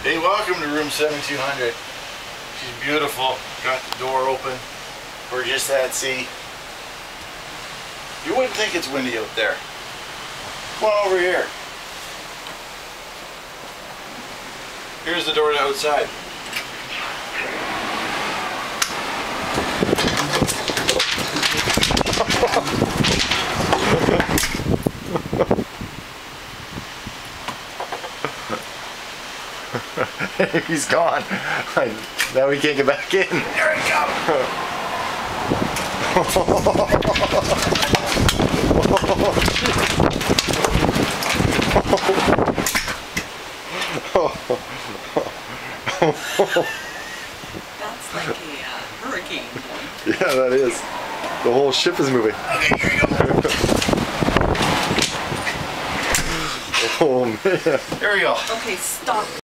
Hey, welcome to room 7200. She's beautiful. Got the door open. We're just at sea. You wouldn't think it's windy out there. Come on over here. Here's the door to outside. He's gone. Now we can't get back in. There we go. That's like a hurricane. Yeah, that is. The whole ship is moving. Okay, here we go. Oh man. Here we go. Okay, stop.